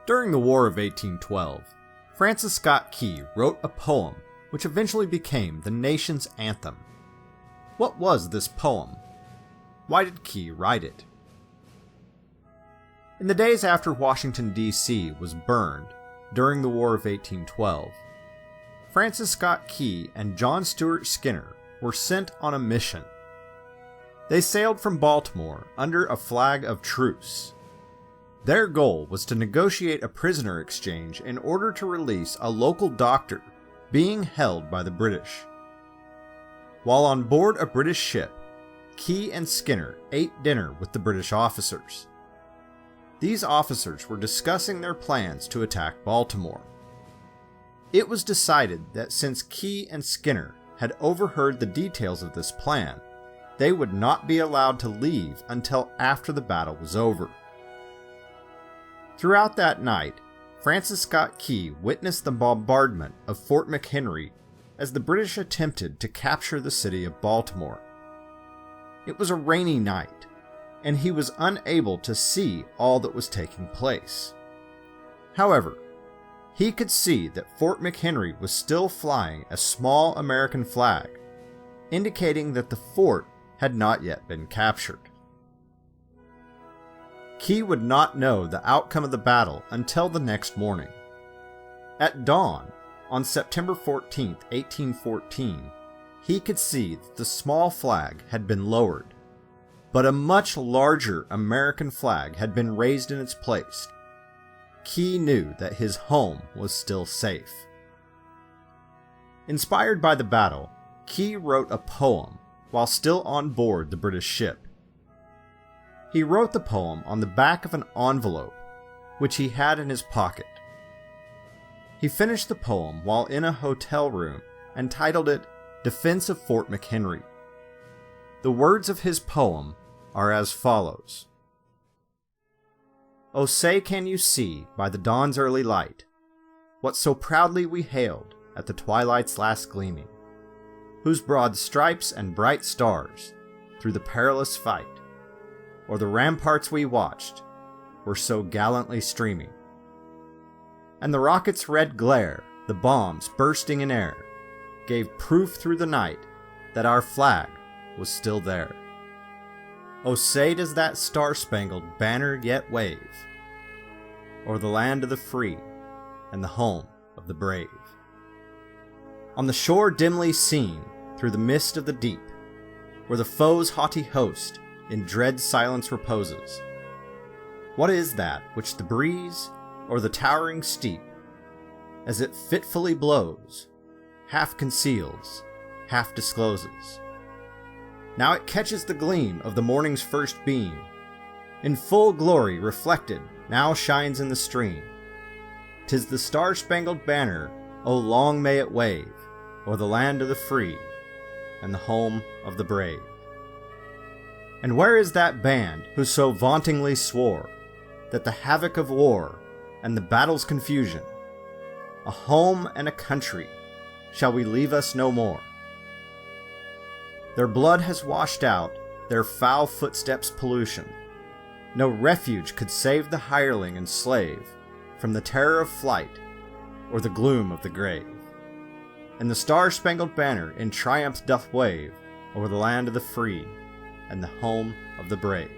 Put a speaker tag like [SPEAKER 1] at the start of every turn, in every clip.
[SPEAKER 1] During the War of 1812, Francis Scott Key wrote a poem which eventually became the nation's anthem. What was this poem? Why did Key write it? In the days after Washington, D.C. was burned during the War of 1812, Francis Scott Key and John Stuart Skinner were sent on a mission. They sailed from Baltimore under a flag of truce. Their goal was to negotiate a prisoner exchange in order to release a local doctor being held by the British. While on board a British ship, Key and Skinner ate dinner with the British officers. These officers were discussing their plans to attack Baltimore. It was decided that since Key and Skinner had overheard the details of this plan, they would not be allowed to leave until after the battle was over. Throughout that night, Francis Scott Key witnessed the bombardment of Fort McHenry as the British attempted to capture the city of Baltimore. It was a rainy night, and he was unable to see all that was taking place. However, he could see that Fort McHenry was still flying a small American flag, indicating that the fort had not yet been captured. Key would not know the outcome of the battle until the next morning. At dawn, on September 14, 1814, he could see that the small flag had been lowered, but a much larger American flag had been raised in its place. Key knew that his home was still safe. Inspired by the battle, Key wrote a poem while still on board the British ship. He wrote the poem on the back of an envelope, which he had in his pocket. He finished the poem while in a hotel room and titled it Defense of Fort McHenry. The words of his poem are as follows. "Oh, say can you see by the dawn's early light what so proudly we hailed at the twilight's last gleaming, whose broad stripes and bright stars through the perilous fight o'er the ramparts we watched were so gallantly streaming, and the rocket's red glare, the bombs bursting in air, gave proof through the night that our flag was still there. Oh, say does that star-spangled banner yet wave o'er the land of the free and the home of the brave? On the shore dimly seen through the mist of the deep, where the foe's haughty host in dread silence reposes, what is that which the breeze or the towering steep, as it fitfully blows, half conceals, half discloses? Now it catches the gleam of the morning's first beam, in full glory reflected, now shines in the stream. 'Tis the Star-Spangled Banner, oh long may it wave, o'er the land of the free and the home of the brave. And where is that band who so vauntingly swore that the havoc of war and the battle's confusion, a home and a country, shall we leave us no more? Their blood has washed out their foul footsteps' pollution. No refuge could save the hireling and slave from the terror of flight or the gloom of the grave. And the Star-Spangled Banner in triumph doth wave over the land of the free and the home of the brave.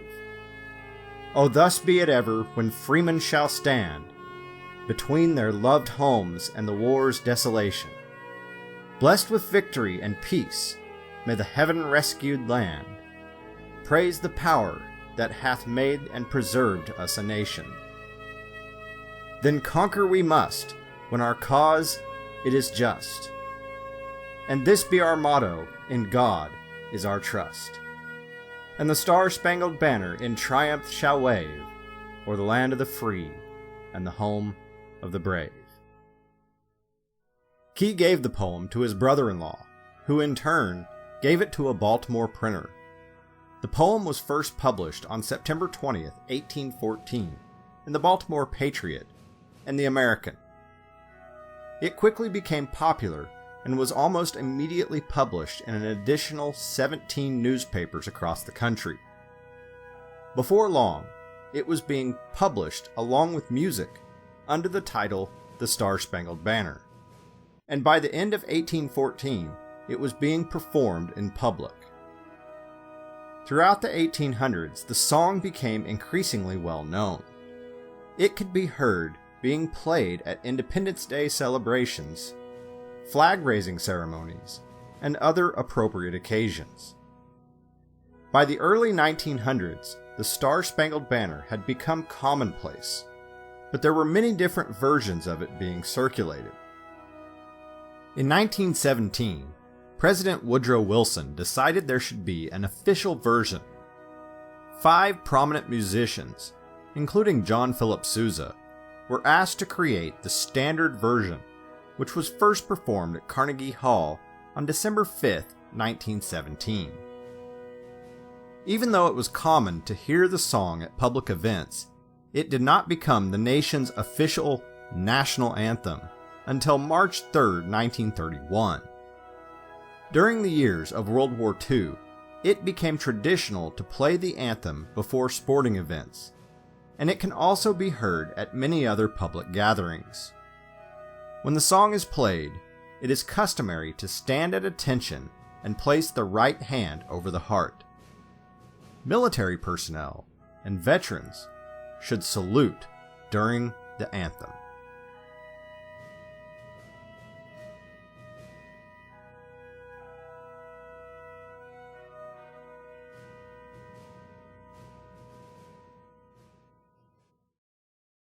[SPEAKER 1] Oh, thus be it ever when freemen shall stand between their loved homes and the war's desolation. Blessed with victory and peace, may the heaven-rescued land praise the power that hath made and preserved us a nation. Then conquer we must, when our cause it is just. And this be our motto, in God is our trust. And the Star-Spangled Banner in triumph shall wave o'er the land of the free and the home of the brave." Key gave the poem to his brother-in-law, who in turn gave it to a Baltimore printer. The poem was first published on September 20th, 1814, in the Baltimore Patriot and the American. It quickly became popular and was almost immediately published in an additional 17 newspapers across the country. Before long, it was being published along with music under the title The Star-Spangled Banner, and by the end of 1814, it was being performed in public. Throughout the 1800s, the song became increasingly well known. It could be heard being played at Independence Day celebrations, flag-raising ceremonies, and other appropriate occasions. By the early 1900s, the Star-Spangled Banner had become commonplace, but there were many different versions of it being circulated. In 1917, President Woodrow Wilson decided there should be an official version. 5 prominent musicians, including John Philip Sousa, were asked to create the standard version, which was first performed at Carnegie Hall on December 5, 1917. Even though it was common to hear the song at public events, it did not become the nation's official national anthem until March 3, 1931. During the years of World War II, it became traditional to play the anthem before sporting events, and it can also be heard at many other public gatherings. When the song is played, it is customary to stand at attention and place the right hand over the heart. Military personnel and veterans should salute during the anthem.